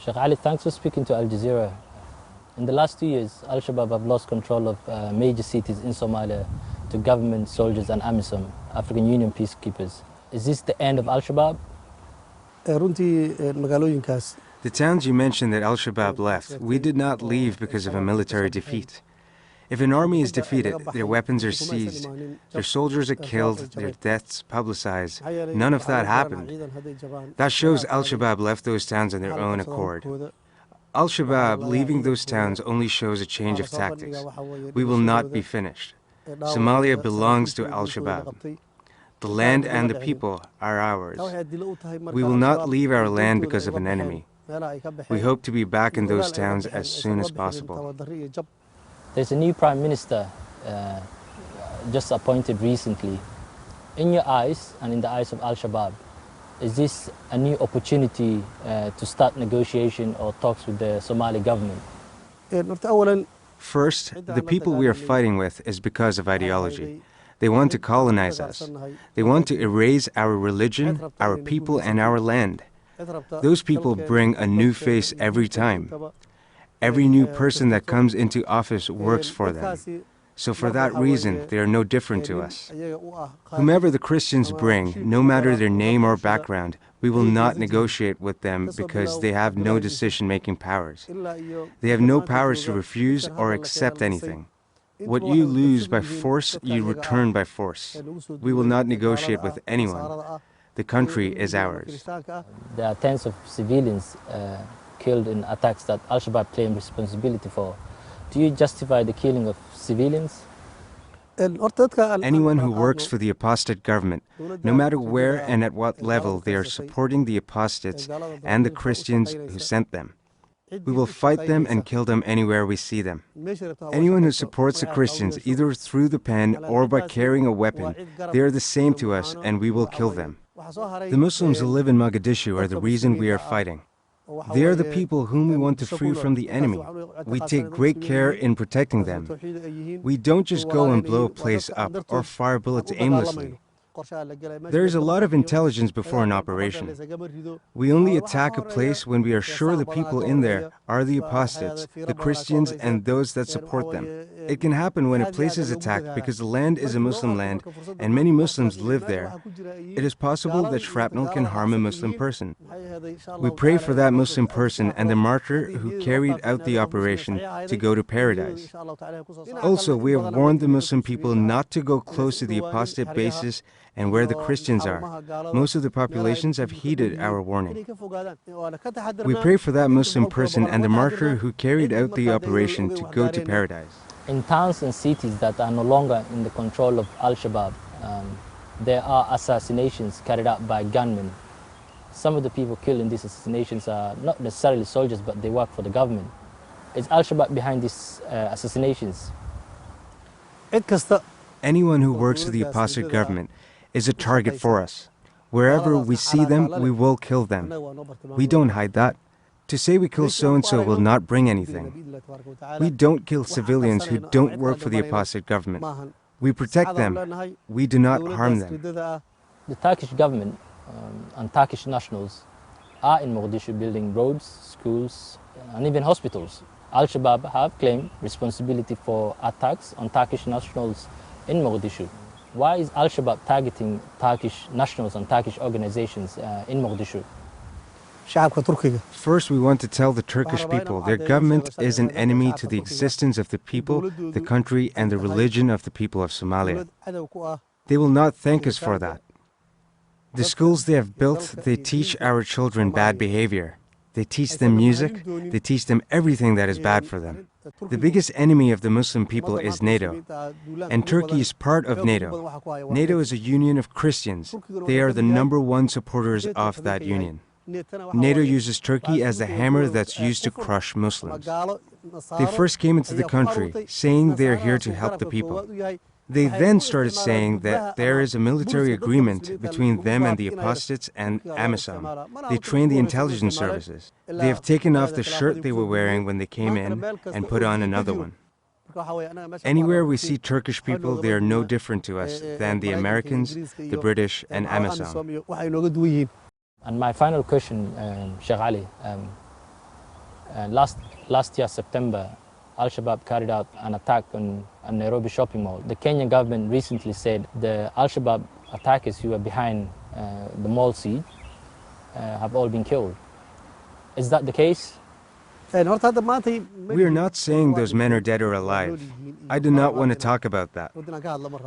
Sheikh Ali, thanks for speaking to Al Jazeera. In the last 2 years, Al-Shabaab have lost control of major cities in Somalia to government, soldiers and AMISOM, African Union peacekeepers. Is this the end of Al-Shabaab? The towns you mentioned that Al-Shabaab left, we did not leave because of a military defeat. If an army is defeated, their weapons are seized, their soldiers are killed, their deaths publicized. None of that happened. That shows Al-Shabaab left those towns on their own accord. Al-Shabaab leaving those towns only shows a change of tactics. We will not be finished. Somalia belongs to Al-Shabaab. The land and the people are ours. We will not leave our land because of an enemy. We hope to be back in those towns as soon as possible. There's a new Prime Minister just appointed recently. In your eyes and in the eyes of Al-Shabaab, is this a new opportunity to start negotiation or talks with the Somali government? First, the people we are fighting with is because of ideology. They want to colonize us. They want to erase our religion, our people, and our land. Those people bring a new face every time. Every new person that comes into office works for them. So for that reason, they are no different to us. Whomever the Christians bring, no matter their name or background, we will not negotiate with them because they have no decision-making powers. They have no powers to refuse or accept anything. What you lose by force, you return by force. We will not negotiate with anyone. The country is ours. There are tens of civilians killed in attacks that Al-Shabaab claim responsibility for. Do you justify the killing of civilians? Anyone who works for the apostate government, no matter where and at what level, they are supporting the apostates and the Christians who sent them. We will fight them and kill them anywhere we see them. Anyone who supports the Christians, either through the pen or by carrying a weapon, they are the same to us and we will kill them. The Muslims who live in Mogadishu are the reason we are fighting. They are the people whom we want to free from the enemy. We take great care in protecting them. We don't just go and blow a place up or fire bullets aimlessly. There is a lot of intelligence before an operation. We only attack a place when we are sure the people in there are the apostates, the Christians, and those that support them. It can happen when a place is attacked because the land is a Muslim land and many Muslims live there. It is possible that shrapnel can harm a Muslim person. We pray for that Muslim person and the martyr who carried out the operation to go to paradise. Also, we have warned the Muslim people not to go close to the apostate bases and where the Christians are. Most of the populations have heeded our warning. We pray for that Muslim person and the martyr who carried out the operation to go to paradise. In towns and cities that are no longer in the control of Al-Shabaab, there are assassinations carried out by gunmen. Some of the people killed in these assassinations are not necessarily soldiers, but they work for the government. Is Al-Shabaab behind these assassinations? Anyone who works for the apostate government is a target for us. Wherever we see them, we will kill them. We don't hide that. To say we kill so-and-so will not bring anything. We don't kill civilians who don't work for the apostate government. We protect them. We do not harm them. The Turkish government and Turkish nationals are in Mogadishu building roads, schools, and even hospitals. Al-Shabaab have claimed responsibility for attacks on Turkish nationals in Mogadishu. Why is Al-Shabaab targeting Turkish nationals and Turkish organizations in Mogadishu? First, we want to tell the Turkish people their government is an enemy to the existence of the people, the country, and the religion of the people of Somalia. They will not thank us for that. The schools they have built, they teach our children bad behavior. They teach them music, they teach them everything that is bad for them. The biggest enemy of the Muslim people is NATO, and Turkey is part of NATO. NATO is a union of Christians. They are the #1 supporters of that union. NATO uses Turkey as the hammer that's used to crush Muslims. They first came into the country saying they are here to help the people. They then started saying that there is a military agreement between them and the apostates and AMISOM. They train the intelligence services. They have taken off the shirt they were wearing when they came in and put on another one. Anywhere we see Turkish people, they are no different to us than the Americans, the British, and AMISOM. And my final question, Sheikh Ali, Last year, September, Al-Shabaab carried out an attack on a Nairobi shopping mall. The Kenyan government recently said the Al-Shabaab attackers who were behind the mall siege have all been killed. Is that the case? We are not saying those men are dead or alive. I do not want to talk about that.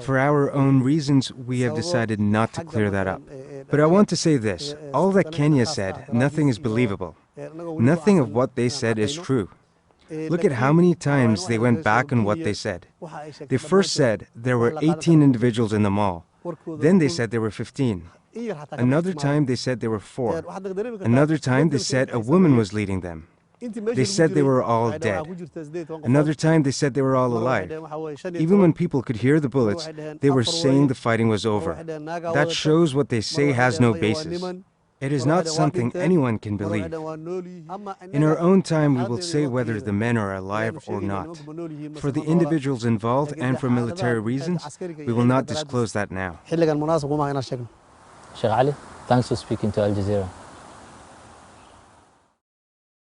For our own reasons, we have decided not to clear that up. But I want to say this. All that Kenya said, nothing is believable. Nothing of what they said is true. Look at how many times they went back on what they said. They first said there were 18 individuals in the mall. Then they said there were 15. Another time they said there were 4. Another time they said a woman was leading them. They said they were all dead. Another time they said they were all alive. Even when people could hear the bullets, they were saying the fighting was over. That shows what they say has no basis. It is not something anyone can believe. In our own time, we will say whether the men are alive or not. For the individuals involved and for military reasons, we will not disclose that now. Sheikh Ali, thanks for speaking to Al Jazeera.